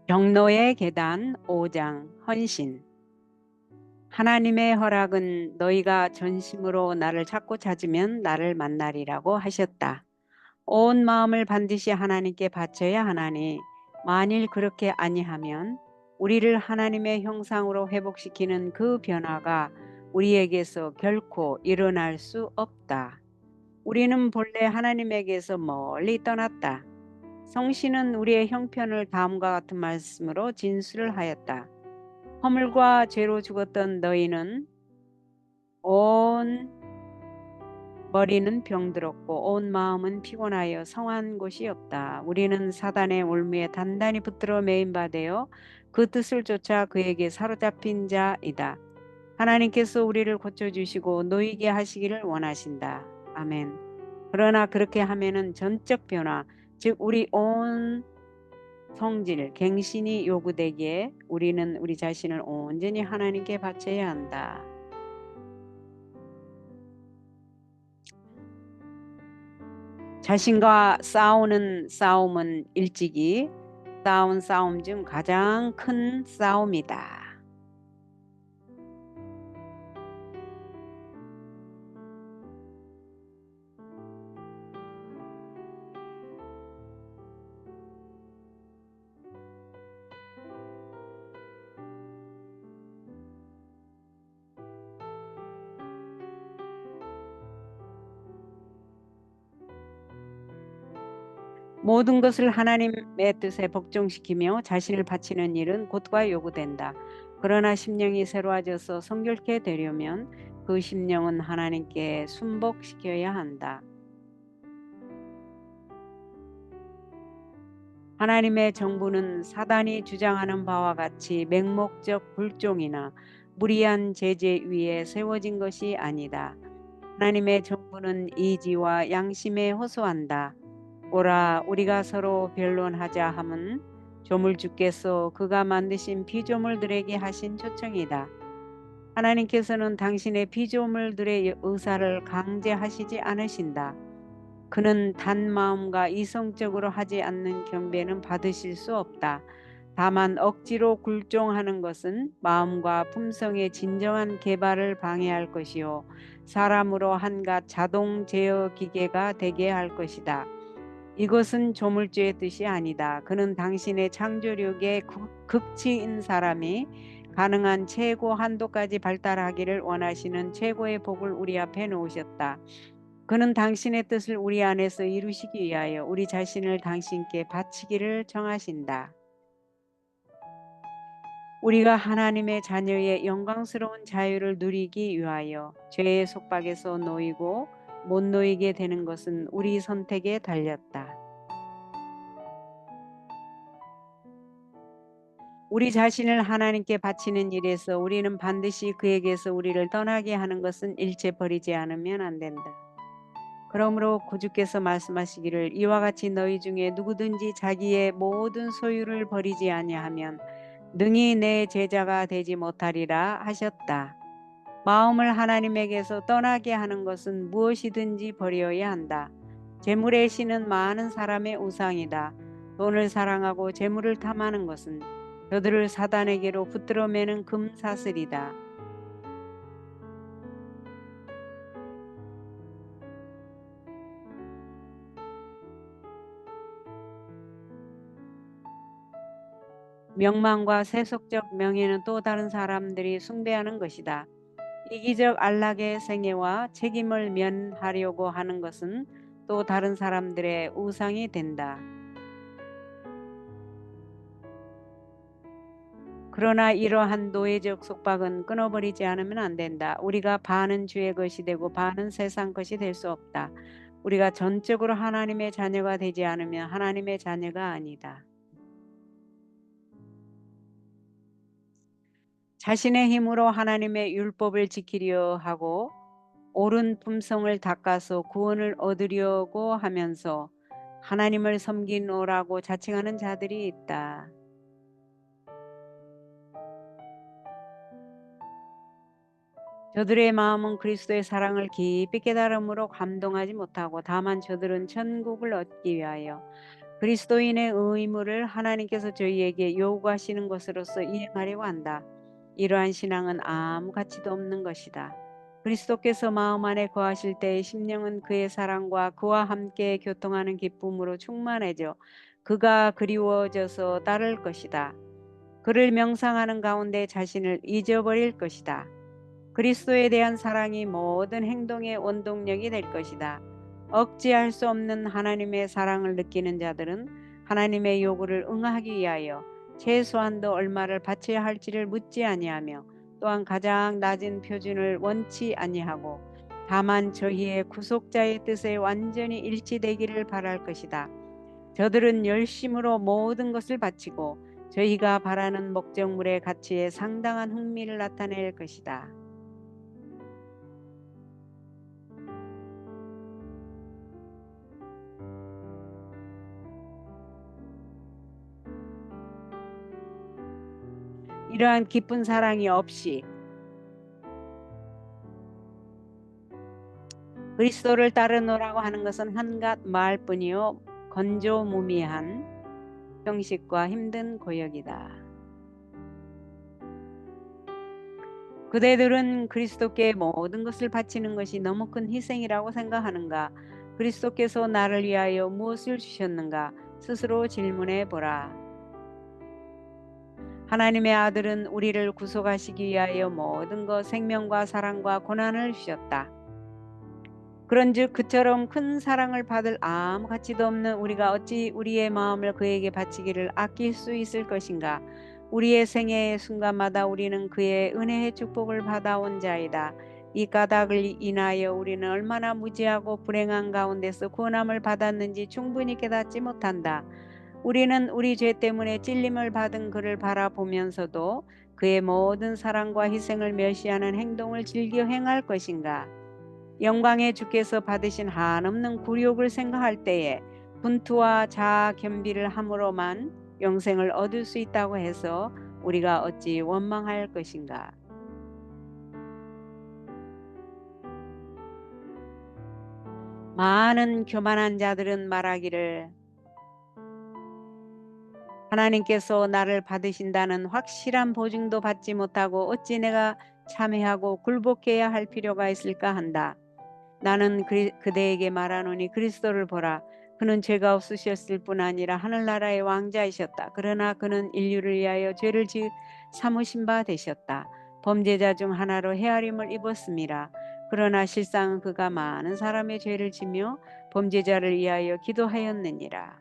경로의 계단 5장 헌신. 하나님의 허락은 너희가 전심으로 나를 찾고 찾으면 나를 만나리라고 하셨다. 온 마음을 반드시 하나님께 바쳐야 하나니 만일 그렇게 아니하면 우리를 하나님의 형상으로 회복시키는 그 변화가 우리에게서 결코 일어날 수 없다. 우리는 본래 하나님에게서 멀리 떠났다. 성신은 우리의 형편을 다음과 같은 말씀으로 진술을 하였다. 허물과 죄로 죽었던 너희는 온 머리는 병들었고 온 마음은 피곤하여 성한 곳이 없다. 우리는 사단의 올무에 단단히 붙들어 매인 바 되어 그 뜻을 쫓아 그에게 사로잡힌 자이다. 하나님께서 우리를 고쳐주시고 놓이게 하시기를 원하신다. 아멘. 그러나 그렇게 하면은 전적 변화, 즉 우리 온 성질, 갱신이 요구되기에 우리는 우리 자신을 온전히 하나님께 바쳐야 한다. 자신과 싸우는 싸움은 일찍이 싸운 싸움 중 가장 큰 싸움이다. 모든 것을 하나님의 뜻에 복종시키며 자신을 바치는 일은 곧과 요구된다. 그러나 심령이 새로워져서 성결케 되려면 그 심령은 하나님께 순복시켜야 한다. 하나님의 정부는 사단이 주장하는 바와 같이 맹목적 불종이나 무리한 제재 위에 세워진 것이 아니다. 하나님의 정부는 이지와 양심에 호소한다. 오라 우리가 서로 변론하자 함은 조물주께서 그가 만드신 피조물들에게 하신 초청이다. 하나님께서는 당신의 피조물들의 의사를 강제하시지 않으신다. 그는 단 마음과 이성적으로 하지 않는 경배는 받으실 수 없다. 다만 억지로 굴종하는 것은 마음과 품성의 진정한 개발을 방해할 것이요 사람으로 한갓 자동 제어 기계가 되게 할 것이다. 이것은 조물주의 뜻이 아니다. 그는 당신의 창조력의 극치인 사람이 가능한 최고 한도까지 발달하기를 원하시는 최고의 복을 우리 앞에 놓으셨다. 그는 당신의 뜻을 우리 안에서 이루시기 위하여 우리 자신을 당신께 바치기를 정하신다. 우리가 하나님의 자녀의 영광스러운 자유를 누리기 위하여 죄의 속박에서 놓이고 못 놓이게 되는 것은 우리 선택에 달렸다. 우리 자신을 하나님께 바치는 일에서 우리는 반드시 그에게서 우리를 떠나게 하는 것은 일체 버리지 않으면 안 된다. 그러므로 구주께서 말씀하시기를 이와 같이 너희 중에 누구든지 자기의 모든 소유를 버리지 아니하면 능히 내 제자가 되지 못하리라 하셨다. 마음을 하나님에게서 떠나게 하는 것은 무엇이든지 버려야 한다. 재물의 신은 많은 사람의 우상이다. 돈을 사랑하고 재물을 탐하는 것은 저들을 사단에게로 붙들어 매는 금사슬이다. 명망과 세속적 명예는 또 다른 사람들이 숭배하는 것이다. 이기적 안락의 생애와 책임을 면하려고 하는 것은 또 다른 사람들의 우상이 된다. 그러나 이러한 노예적 속박은 끊어버리지 않으면 안 된다. 우리가 반은 주의 것이 되고 반은 세상 것이 될 수 없다. 우리가 전적으로 하나님의 자녀가 되지 않으면 하나님의 자녀가 아니다. 자신의 힘으로 하나님의 율법을 지키려 하고 옳은 품성을 닦아서 구원을 얻으려고 하면서 하나님을 섬기노라고 자칭하는 자들이 있다. 저들의 마음은 그리스도의 사랑을 깊이 깨달음으로 감동하지 못하고 다만 저들은 천국을 얻기 위하여 그리스도인의 의무를 하나님께서 저희에게 요구하시는 것으로서 이행하려고 한다. 이러한 신앙은 아무 가치도 없는 것이다. 그리스도께서 마음 안에 거하실 때의 심령은 그의 사랑과 그와 함께 교통하는 기쁨으로 충만해져 그가 그리워져서 따를 것이다. 그를 명상하는 가운데 자신을 잊어버릴 것이다. 그리스도에 대한 사랑이 모든 행동의 원동력이 될 것이다. 억제할 수 없는 하나님의 사랑을 느끼는 자들은 하나님의 요구를 응하기 위하여 최소한도 얼마를 바쳐야 할지를 묻지 아니하며 또한 가장 낮은 표준을 원치 아니하고 다만 저희의 구속자의 뜻에 완전히 일치되기를 바랄 것이다. 저들은 열심으로 모든 것을 바치고 저희가 바라는 목적물의 가치에 상당한 흥미를 나타낼 것이다. 이러한 깊은 사랑이 없이 그리스도를 따르노라고 하는 것은 한갓 말뿐이요 건조무미한 형식과 힘든 고역이다. 그대들은 그리스도께 모든 것을 바치는 것이 너무 큰 희생이라고 생각하는가? 그리스도께서 나를 위하여 무엇을 주셨는가? 스스로 질문해 보라. 하나님의 아들은 우리를 구속하시기 위하여 모든 것 생명과 사랑과 고난을 주셨다. 그런즉 그처럼 큰 사랑을 받을 아무 가치도 없는 우리가 어찌 우리의 마음을 그에게 바치기를 아낄 수 있을 것인가? 우리의 생애의 순간마다 우리는 그의 은혜의 축복을 받아온 자이다. 이 까닭을 인하여 우리는 얼마나 무지하고 불행한 가운데서 구원함을 받았는지 충분히 깨닫지 못한다. 우리는 우리 죄 때문에 찔림을 받은 그를 바라보면서도 그의 모든 사랑과 희생을 멸시하는 행동을 즐겨 행할 것인가? 영광의 주께서 받으신 한없는 굴욕을 생각할 때에 분투와 자아 겸비를 함으로만 영생을 얻을 수 있다고 해서 우리가 어찌 원망할 것인가? 많은 교만한 자들은 말하기를 하나님께서 나를 받으신다는 확실한 보증도 받지 못하고 어찌 내가 참회하고 굴복해야 할 필요가 있을까 한다. 나는 그대에게 말하노니 그리스도를 보라. 그는 죄가 없으셨을 뿐 아니라 하늘나라의 왕자이셨다. 그러나 그는 인류를 위하여 죄를 삼으신 바 되셨다. 범죄자 중 하나로 헤아림을 입었습니다. 그러나 실상 그가 많은 사람의 죄를 지며 범죄자를 위하여 기도하였느니라.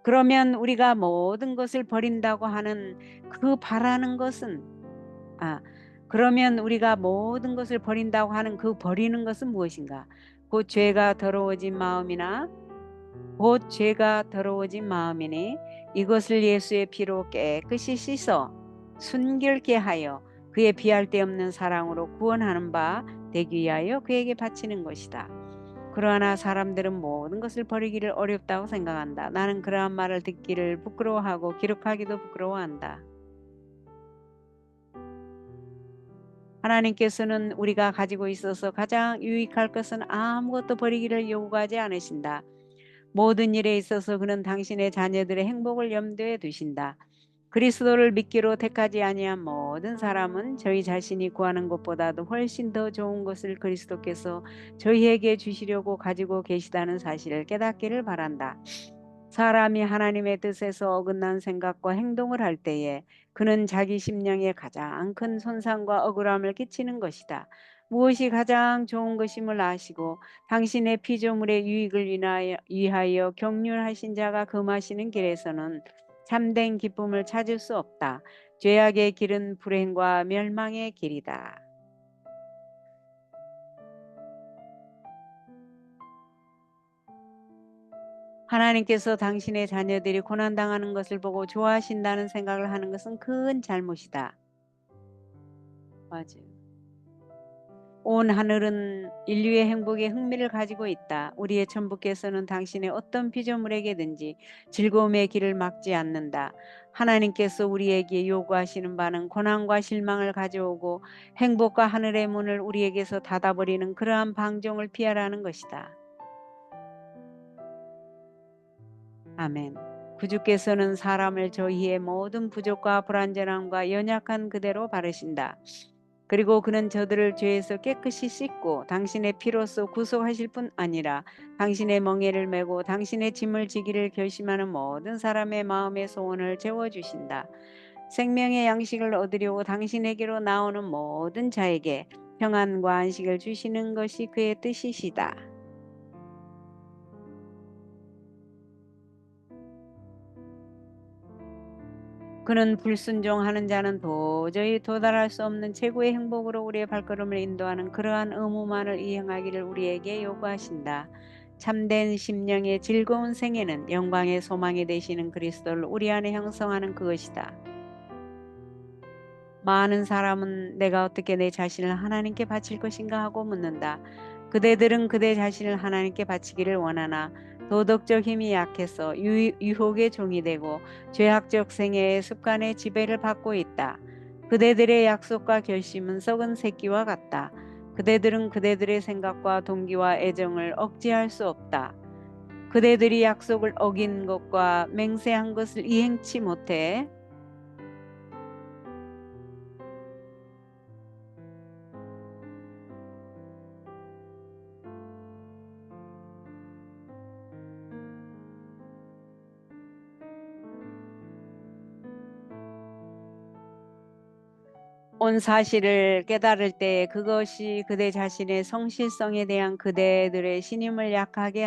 그러면 우리가 모든 것을 버린다고 하는 그 바라는 것은 아, 그러면 우리가 모든 것을 버린다고 하는 그 버리는 것은 무엇인가? 곧 죄가 더러워진 마음이나 곧 죄가 더러워진 마음이니 이것을 예수의 피로 깨끗이 씻어 순결케 하여 그의 비할 데 없는 사랑으로 구원하는 바 되기 위하여 그에게 바치는 것이다. 그러나 사람들은 모든 것을 버리기를 어렵다고 생각한다. 나는 그러한 말을 듣기를 부끄러워하고 기록하기도 부끄러워한다. 하나님께서는 우리가 가지고 있어서 가장 유익할 것은 아무것도 버리기를 요구하지 않으신다. 모든 일에 있어서 그는 당신의 자녀들의 행복을 염두에 두신다. 그리스도를 믿기로 택하지 아니한 모든 사람은 저희 자신이 구하는 것보다도 훨씬 더 좋은 것을 그리스도께서 저희에게 주시려고 가지고 계시다는 사실을 깨닫기를 바란다. 사람이 하나님의 뜻에서 어긋난 생각과 행동을 할 때에 그는 자기 심령에 가장 큰 손상과 억울함을 끼치는 것이다. 무엇이 가장 좋은 것임을 아시고 당신의 피조물의 유익을 위하여 경륜하신 자가 금하시는 길에서는 참된 기쁨을 찾을 수 없다. 죄악의 길은 불행과 멸망의 길이다. 하나님께서 당신의 자녀들이 고난당하는 것을 보고 좋아하신다는 생각을 하는 것은 큰 잘못이다. 맞아요. 온 하늘은 인류의 행복에 흥미를 가지고 있다. 우리의 천부께서는 당신의 어떤 피조물에게든지 즐거움의 길을 막지 않는다. 하나님께서 우리에게 요구하시는 바는 고난과 실망을 가져오고 행복과 하늘의 문을 우리에게서 닫아버리는 그러한 방종을 피하라는 것이다. 아멘. 구주께서는 사람을 저희의 모든 부족과 불완전함과 연약한 그대로 바르신다. 그리고 그는 저들을 죄에서 깨끗이 씻고 당신의 피로써 구속하실 뿐 아니라 당신의 멍에를 메고 당신의 짐을 지기를 결심하는 모든 사람의 마음의 소원을 채워주신다. 생명의 양식을 얻으려고 당신에게로 나오는 모든 자에게 평안과 안식을 주시는 것이 그의 뜻이시다. 그는 불순종하는 자는 도저히 도달할 수 없는 최고의 행복으로 우리의 발걸음을 인도하는 그러한 의무만을 이행하기를 우리에게 요구하신다. 참된 심령의 즐거운 생애는 영광의 소망이 되시는 그리스도를 우리 안에 형성하는 그것이다. 많은 사람은 내가 어떻게 내 자신을 하나님께 바칠 것인가 하고 묻는다. 그대들은 그대 자신을 하나님께 바치기를 원하나 도덕적 힘이 약해서 유혹의 종이 되고 죄악적 생애의 습관의 지배를 받고 있다. 그대들의 약속과 결심은 썩은 새끼와 같다. 그대들은 그대들의 생각과 동기와 애정을 억제할 수 없다. 그대들이 약속을 어긴 것과 맹세한 것을 이행치 못해 온 사실을 깨달을 때 그것이 그대 자신의 성실성에 대한 그대들의 신임을 약하게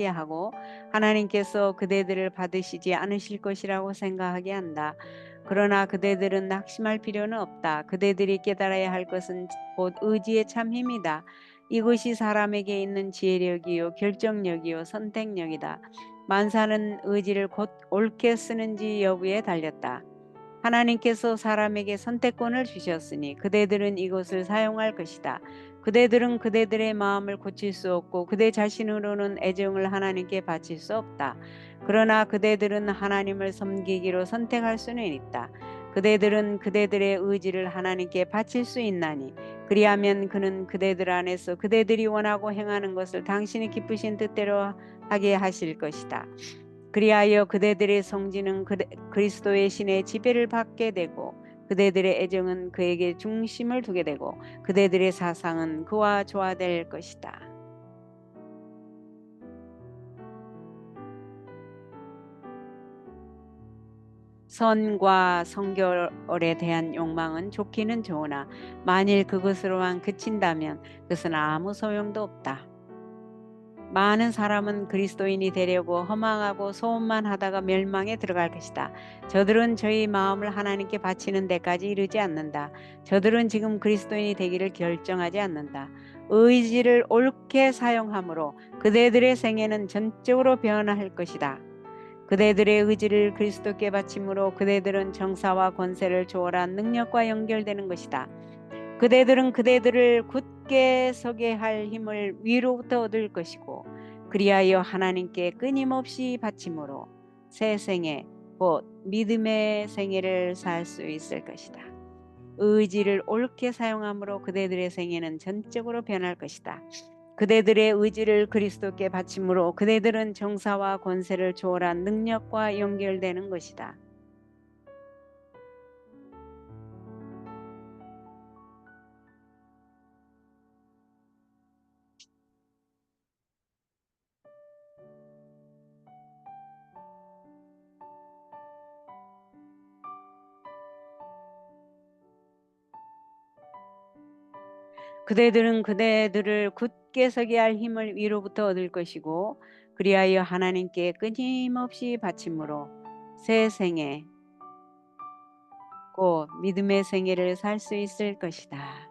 하고 하나님께서 그대들을 받으시지 않으실 것이라고 생각하게 한다. 그러나 그대들은 낙심할 필요는 없다. 그대들이 깨달아야 할 것은 곧 의지의 참 힘이다. 이것이 사람에게 있는 지혜력이요 결정력이요 선택력이다. 만사는 의지를 곧 옳게 쓰는지 여부에 달렸다. 하나님께서 사람에게 선택권을 주셨으니 그대들은 이것을 사용할 것이다. 그대들은 그대들의 마음을 고칠 수 없고 그대 자신으로는 애정을 하나님께 바칠 수 없다. 그러나 그대들은 하나님을 섬기기로 선택할 수는 있다. 그대들은 그대들의 의지를 하나님께 바칠 수 있나니 그리하면 그는 그대들 안에서 그대들이 원하고 행하는 것을 당신이 기쁘신 뜻대로 하게 하실 것이다. 그리하여 그대들의 성지는 그리스도의 신의 지배를 받게 되고 그대들의 애정은 그에게 중심을 두게 되고 그대들의 사상은 그와 조화될 것이다. 선과 성결에 대한 욕망은 좋기는 좋으나 만일 그것으로만 그친다면 그것은 아무 소용도 없다. 많은 사람은 그리스도인이 되려고 허망하고 소원만 하다가 멸망에 들어갈 것이다. 저들은 저희 마음을 하나님께 바치는 데까지 이르지 않는다. 저들은 지금 그리스도인이 되기를 결정하지 않는다. 의지를 옳게 사용함으로 그대들의 생애는 전적으로 변화할 것이다. 그대들의 의지를 그리스도께 바침으로 그대들은 정사와 권세를 초월한 능력과 연결되는 것이다. 그대들은 그대들을 굳게 서게 할 힘을 위로부터 얻을 것이고 그리하여 하나님께 끊임없이 바침으로 새 생애 곧 믿음의 생애를 살 수 있을 것이다. 의지를 옳게 사용함으로 그대들의 생애는 전적으로 변할 것이다. 그대들의 의지를 그리스도께 바침으로 그대들은 정사와 권세를 초월한 능력과 연결되는 것이다. 그대들은 그대들을 굳게 서게 할 힘을 위로부터 얻을 것이고 그리하여 하나님께 끊임없이 바침으로 새 생애 곧 믿음의 생애를 살 수 있을 것이다.